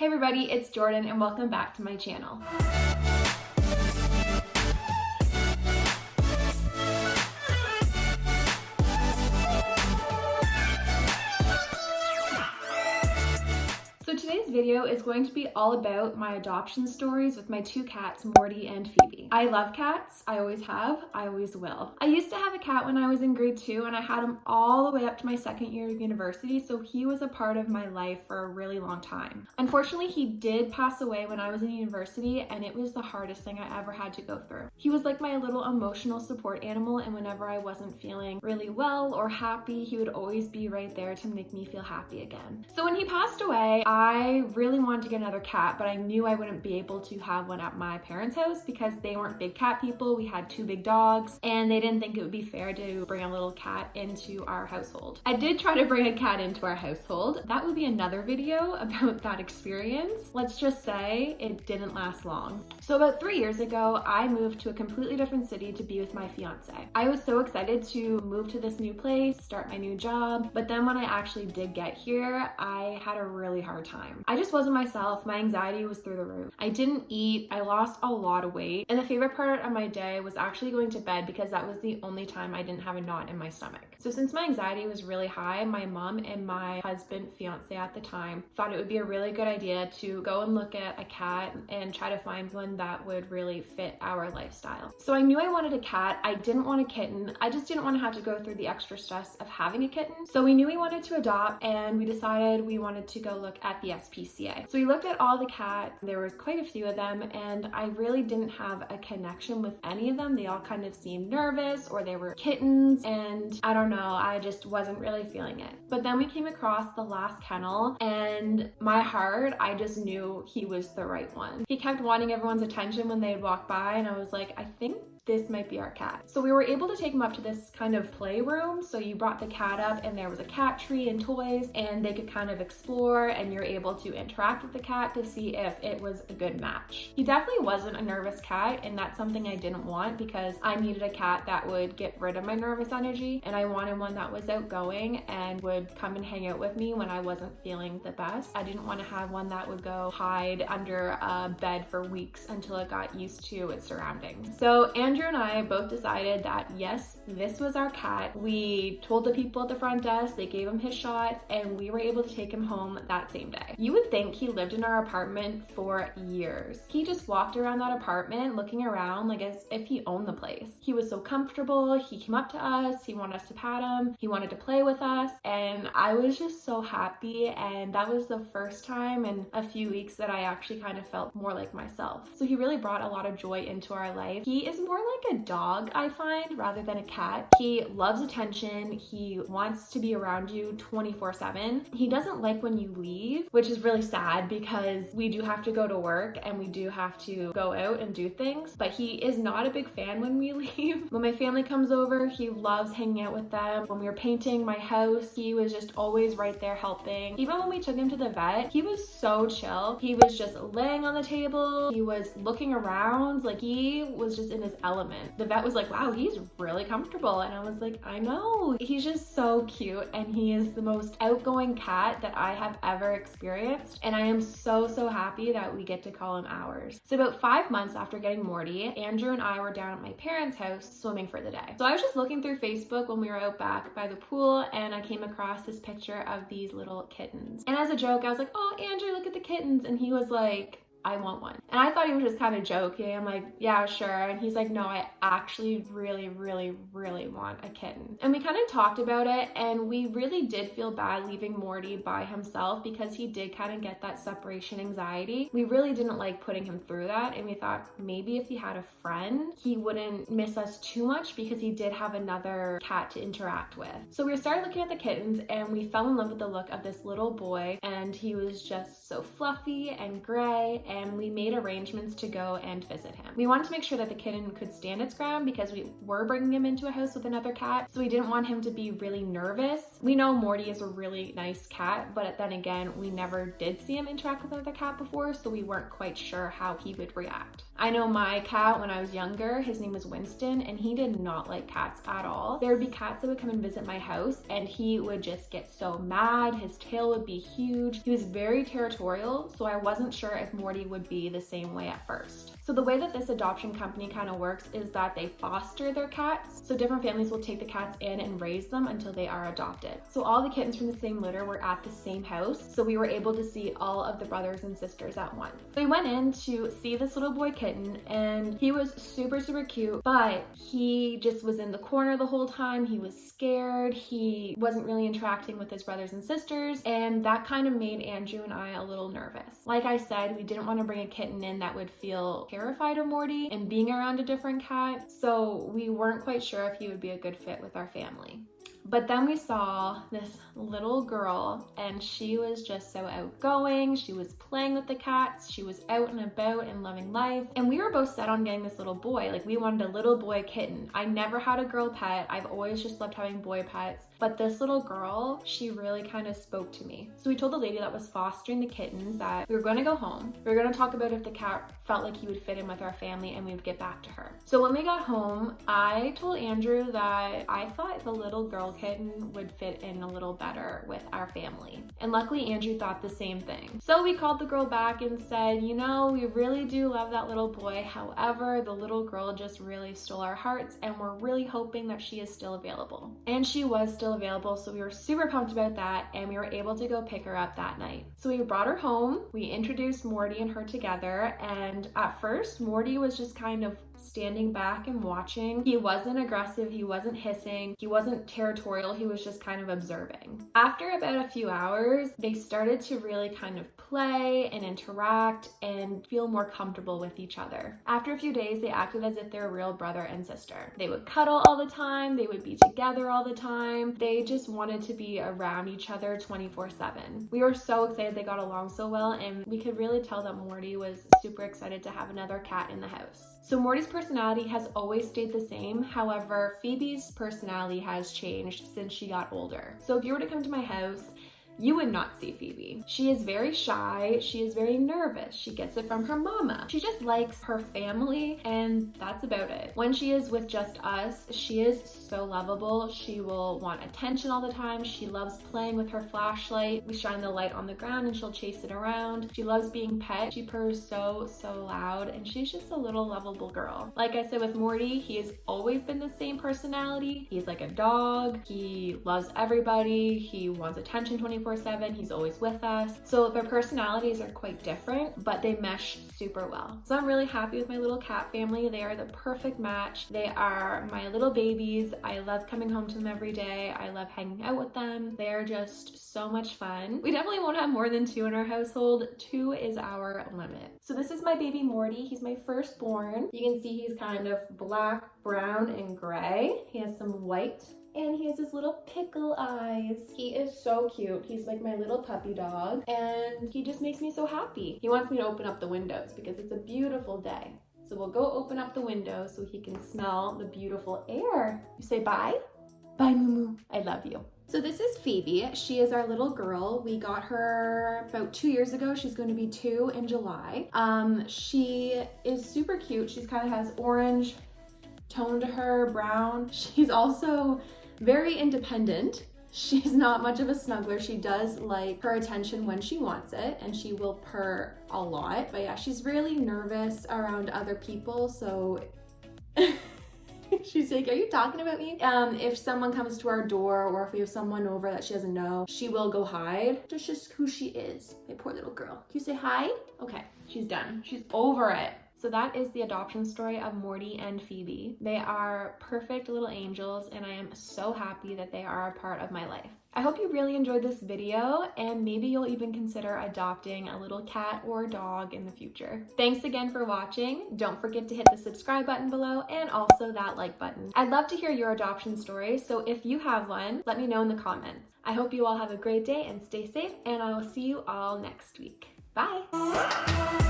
Hey everybody, it's Jordan and welcome back to my channel. So today's video is going to be all about my adoption stories with my two cats, Morty and Phoebe. I love cats. I always have. I always will. I used to have a cat when I was in grade 2 and I had him all the way up to my second year of university, so he was a part of my life for a really long time. Unfortunately, he did pass away when I was in university and it was the hardest thing I ever had to go through. He was like my little emotional support animal, and whenever I wasn't feeling really well or happy, he would always be right there to make me feel happy again. So when he passed away, I really wanted to get another cat, but I knew I wouldn't be able to have one at my parents' house because they weren't big cat people. We had 2 big dogs and they didn't think it would be fair to bring a little cat into our household. I did try to bring a cat into our household. That would be another video about that experience. Let's just say it didn't last long. So about 3 years ago, I moved to a completely different city to be with my fiance. I was so excited to move to this new place, start my new job, but then when I actually did get here, I had a really hard time. I just wasn't myself. My anxiety was through the roof. I didn't eat. I lost a lot of weight. And the favorite part of my day was actually going to bed because that was the only time I didn't have a knot in my stomach. So since my anxiety was really high, my mom and my husband, fiance at the time, thought it would be a really good idea to go and look at a cat and try to find one that would really fit our lifestyle. So I knew I wanted a cat. I didn't want a kitten. I just didn't want to have to go through the extra stress of having a kitten. So we knew we wanted to adopt and we decided we wanted to go look at the SPCA. So we looked at all the cats. There was quite a few of them and I really didn't have a connection with any of them. They all kind of seemed nervous or they were kittens and I don't know, I just wasn't really feeling it. But then we came across the last kennel and my heart, I just knew he was the right one. He kept wanting everyone's attention when they'd walk by and I was like, I think this might be our cat. So we were able to take him up to this kind of playroom. So you brought the cat up and there was a cat tree and toys and they could kind of explore and you're able to interact with the cat to see if it was a good match. He definitely wasn't a nervous cat and that's something I didn't want because I needed a cat that would get rid of my nervous energy and I wanted one that was outgoing and would come and hang out with me when I wasn't feeling the best. I didn't want to have one that would go hide under a bed for weeks until it got used to its surroundings. So Andrew and I both decided that yes, this was our cat. We told the people at the front desk, they gave him his shots, and we were able to take him home that same day. You would think he lived in our apartment for years. He just walked around that apartment looking around like as if he owned the place. He was so comfortable. He came up to us. He wanted us to pat him. He wanted to play with us. And I was just so happy. And that was the first time in a few weeks that I actually kind of felt more like myself. So he really brought a lot of joy into our life. He is more like a dog, I find, rather than a cat. He loves attention. He wants to be around you 24/7. He doesn't like when you leave, which is really sad because we do have to go to work and we do have to go out and do things, but he is not a big fan when we leave. When my family comes over, he loves hanging out with them. When we were painting my house, he was just always right there helping. Even when we took him to the vet, he was so chill. He was just laying on the table. He was looking around, like he was just in his element. The vet was like, wow, he's really comfortable. And I was like, I know. He's just so cute and he is the most outgoing cat that I have ever experienced. And I am so, so happy that we get to call him ours. So about 5 months after getting Morty, Andrew and I were down at my parents' house swimming for the day. So I was just looking through Facebook when we were out back by the pool and I came across this picture of these little kittens. And as a joke, I was like, oh, Andrew, look at the kittens. And he was like, I want one. And I thought he was just kind of joking. I'm like, yeah, sure. And he's like, no, I actually really, really, really want a kitten. And we kind of talked about it and we really did feel bad leaving Morty by himself because he did kind of get that separation anxiety. We really didn't like putting him through that. And we thought maybe if he had a friend, he wouldn't miss us too much because he did have another cat to interact with. So we started looking at the kittens and we fell in love with the look of this little boy and he was just so fluffy and gray. And we made arrangements to go and visit him. We wanted to make sure that the kitten could stand its ground because we were bringing him into a house with another cat, so we didn't want him to be really nervous. We know Morty is a really nice cat, but then again, we never did see him interact with another cat before, so we weren't quite sure how he would react. I know my cat when I was younger, his name was Winston, and he did not like cats at all. There would be cats that would come and visit my house and he would just get so mad. His tail would be huge. He was very territorial, so I wasn't sure if Morty would be the same way at first. So the way that this adoption company kind of works is that they foster their cats. So different families will take the cats in and raise them until they are adopted. So all the kittens from the same litter were at the same house, so we were able to see all of the brothers and sisters at once. So we went in to see this little boy kitten, and he was super cute, but he just was in the corner the whole time. He was scared. He wasn't really interacting with his brothers and sisters, and that kind of made Andrew and I a little nervous. Like I said, we didn't want to bring a kitten in that would feel terrified of Morty and being around a different cat, so we weren't quite sure if he would be a good fit with our family. But then we saw this little girl, and she was just so outgoing. She was playing with the cats. She was out and about and loving life. And we were both set on getting this little boy. Like, we wanted a little boy kitten. I never had a girl pet. I've always just loved having boy pets. But this little girl, she really kind of spoke to me. So we told the lady that was fostering the kittens that we were going to go home. We were going to talk about if the cat felt like he would fit in with our family, and we would get back to her. So when we got home, I told Andrew that I thought the little girl kitten would fit in a little better with our family. And luckily Andrew thought the same thing. So we called the girl back and said, you know, we really do love that little boy. However, the little girl just really stole our hearts, and we're really hoping that she is still available. And she was still available, so we were super pumped about that, and we were able to go pick her up that night. So we brought her home. We introduced Morty and her together, and at first Morty was just kind of standing back and watching. He wasn't aggressive, he wasn't hissing, he wasn't territorial, he was just kind of observing. After about a few hours, they started to really kind of play and interact and feel more comfortable with each other. After a few days, they acted as if they were real brother and sister. They would cuddle all the time, they would be together all the time. They just wanted to be around each other 24/7. We were so excited they got along so well, and we could really tell that Morty was super excited to have another cat in the house. So Morty's personality has always stayed the same. However, Phoebe's personality has changed since she got older. So if you were to come to my house, you would not see Phoebe. She is very shy, she is very nervous, she gets it from her mama. She just likes her family, and that's about it. When she is with just us, she is so lovable. She will want attention all the time. She loves playing with her flashlight. We shine the light on the ground and she'll chase it around. She loves being pet. She purrs so loud, and she's just a little lovable girl. Like I said with Morty, he has always been the same personality. He's like a dog. He loves everybody. He wants attention 24/7. He's always with us. So their personalities are quite different, but they mesh super well. So I'm really happy with my little cat family. They are the perfect match. They are my little babies. I love coming home to them every day. I love hanging out with them. They are just so much fun. We definitely won't have more than 2 in our household. 2 is our limit. So this is my baby Morty. He's my firstborn. You can see he's kind of black, brown, and gray. He has some white, and he has his little pickle eyes. He is so cute. He's like my little puppy dog, and he just makes me so happy. He wants me to open up the windows because it's a beautiful day. So we'll go open up the window so he can smell the beautiful air. You say bye? Bye, Moo Moo. I love you. So this is Phoebe. She is our little girl. We got her about 2 years ago. She's going to be 2 in July. She is super cute. She kind of has orange tone to her, brown. She's also very independent. She's not much of a snuggler. She does like her attention when she wants it, and she will purr a lot. But yeah, she's really nervous around other people, so she's like, are you talking about me? If someone comes to our door, or if we have someone over that she doesn't know, she will go hide. That's just who she is. My poor little girl. Can you say hi? Okay, she's done. She's over it. So that is the adoption story of Morty and Phoebe. They are perfect little angels, and I am so happy that they are a part of my life. I hope you really enjoyed this video, and maybe you'll even consider adopting a little cat or dog in the future. Thanks again for watching. Don't forget to hit the subscribe button below, and also that like button. I'd love to hear your adoption story, so if you have one, let me know in the comments. I hope you all have a great day and stay safe, and I will see you all next week. Bye!